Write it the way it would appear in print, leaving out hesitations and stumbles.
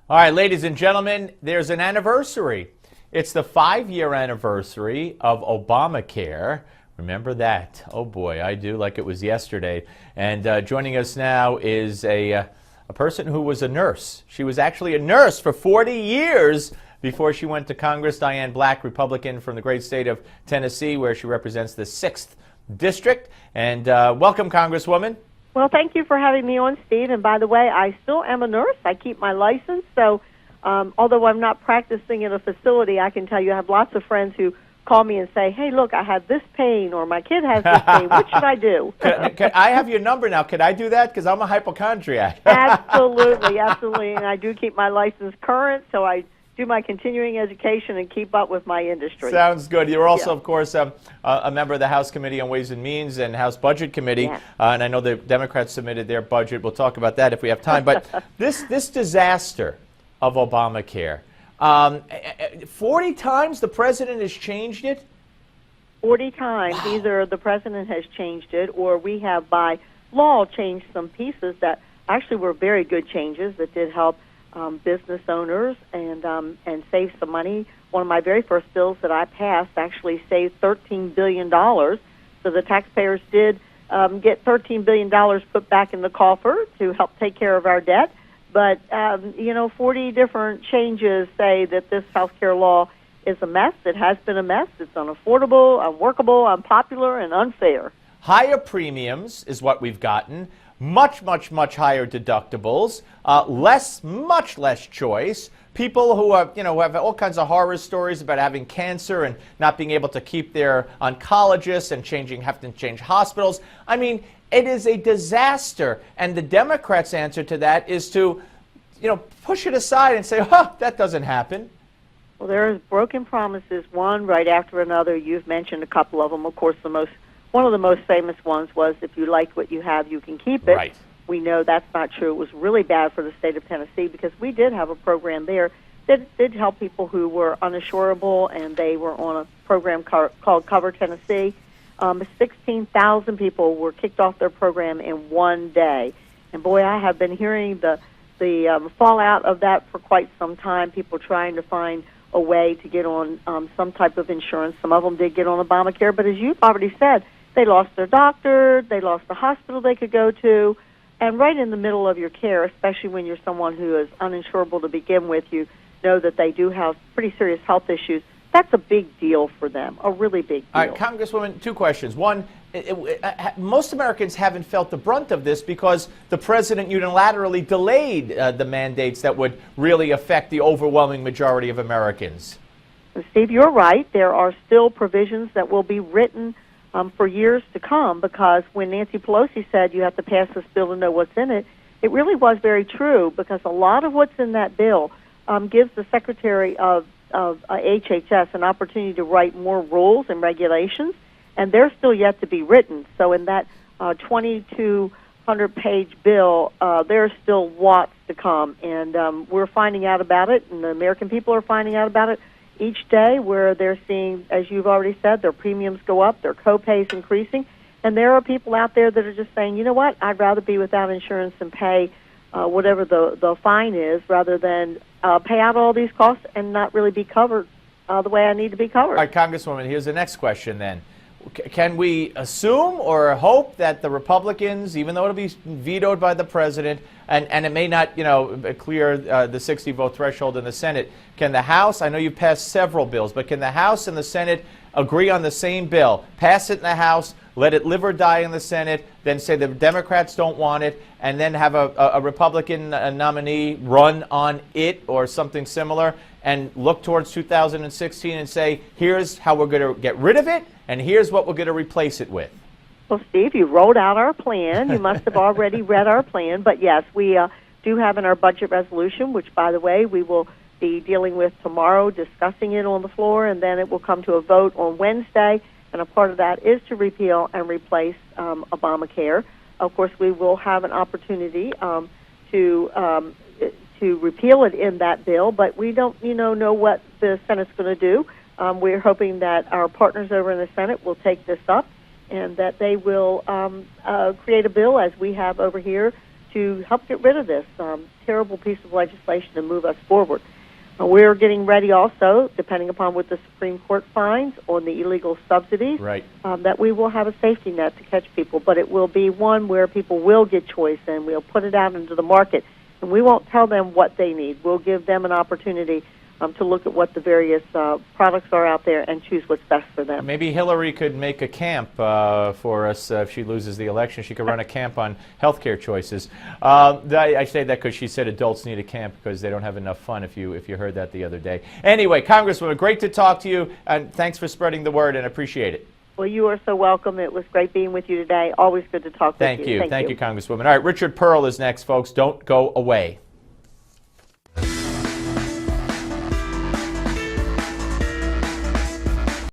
All right, ladies and gentlemen, there's an anniversary. It's the 5-year anniversary of Obamacare. Remember that? Oh boy, I do, like it was yesterday. And joining us now is a person who was a nurse. She was actually a nurse for 40 years before she went to Congress. Diane Black, Republican from the great state of Tennessee, where she represents the 6th District. And welcome, Congresswoman. Well, thank you for having me on, Steve. And by the way, I still am a nurse. I keep my license. So although I'm not practicing in a facility, I can tell you I have lots of friends who call me and say, hey, look, I have this pain or my kid has this pain. What should I do? I have your number now. Can I do that? Because I'm a hypochondriac. Absolutely, absolutely. And I do keep my license current, so I do my continuing education and keep up with my industry. Sounds good. You're also, of course, a member of the House Committee on Ways and Means and House Budget Committee. Yeah. And I know the Democrats submitted their budget. We'll talk about that if we have time. But this disaster of Obamacare, 40 times the president has changed it? 40 times. Wow. Either the president has changed it or we have, by law, changed some pieces that actually were very good changes that did help business owners and save some money. One of my very first bills that I passed actually saved $13 billion. So the taxpayers did get $13 billion put back in the coffer to help take care of our debt. But, 40 different changes say that this health care law is a mess. It has been a mess. It's unaffordable, unworkable, unpopular, and unfair. Higher premiums is what we've gotten. Much, much, much higher deductibles, much less choice. People who are, have all kinds of horror stories about having cancer and not being able to keep their oncologists and having to change hospitals. I mean, it is a disaster. And the Democrats' answer to that is to, push it aside and say, that doesn't happen. Well, there's broken promises, one right after another. You've mentioned a couple of them. Of course, one of the most famous ones was, if you like what you have, you can keep it. Right. We know that's not true. It was really bad for the state of Tennessee because we did have a program there that did help people who were uninsurable, and they were on a program called Cover Tennessee. 16,000 people were kicked off their program in one day. And boy, I have been hearing the fallout of that for quite some time, people trying to find a way to get on some type of insurance. Some of them did get on Obamacare, but as you've already said, they lost their doctor, they lost the hospital they could go to, and right in the middle of your care, especially when you're someone who is uninsurable to begin with, you know that they do have pretty serious health issues. That's a big deal for them, a really big deal. All right, Congresswoman, two questions. One, most Americans haven't felt the brunt of this because the president unilaterally delayed the mandates that would really affect the overwhelming majority of Americans. Steve, you're right. There are still provisions that will be written for years to come, because when Nancy Pelosi said you have to pass this bill to know what's in it, it really was very true, because a lot of what's in that bill gives the Secretary of HHS an opportunity to write more rules and regulations, and they're still yet to be written. So in that 2,200-page bill, there's still lots to come, and we're finding out about it, and the American people are finding out about it each day, where they're seeing, as you've already said, their premiums go up, their co-pays increasing, and there are people out there that are just saying, you know what, I'd rather be without insurance and pay whatever the fine is, rather than pay out all these costs and not really be covered the way I need to be covered. All right, Congresswoman, here's the next question then. Can we assume or hope that the Republicans, even though it'll be vetoed by the president, and it may not, clear the 60-vote threshold in the Senate, can the House, I know you've passed several bills, but can the House and the Senate agree on the same bill, pass it in the House, let it live or die in the Senate, then say the Democrats don't want it, and then have a Republican nominee run on it or something similar, and look towards 2016 and say, here's how we're going to get rid of it, and here's what we're going to replace it with? Well, Steve, you wrote out our plan. You must have already read our plan. But, yes, we do have in our budget resolution, which, by the way, we will be dealing with tomorrow, discussing it on the floor, and then it will come to a vote on Wednesday. And a part of that is to repeal and replace Obamacare. Of course, we will have an opportunity to repeal it in that bill, but we don't, know what the Senate's going to do. We're hoping that our partners over in the Senate will take this up and that they will create a bill, as we have over here, to help get rid of this terrible piece of legislation and move us forward. We're getting ready also, depending upon what the Supreme Court finds on the illegal subsidies, Right. That we will have a safety net to catch people, but it will be one where people will get choice, and we'll put it out into the market, and we won't tell them what they need. We'll give them an opportunity to look at what the various products are out there and choose what's best for them. Maybe Hillary could make a camp for us if she loses the election. She could run a camp on healthcare choices. I say that because she said adults need a camp because they don't have enough fun, if you heard that the other day. Anyway, Congresswoman, great to talk to you, and thanks for spreading the word, and appreciate it. Well, you are so welcome. It was great being with you today. Always good to talk with you. Thank you. Thank you, Congresswoman. All right, Richard Pearl is next, folks. Don't go away.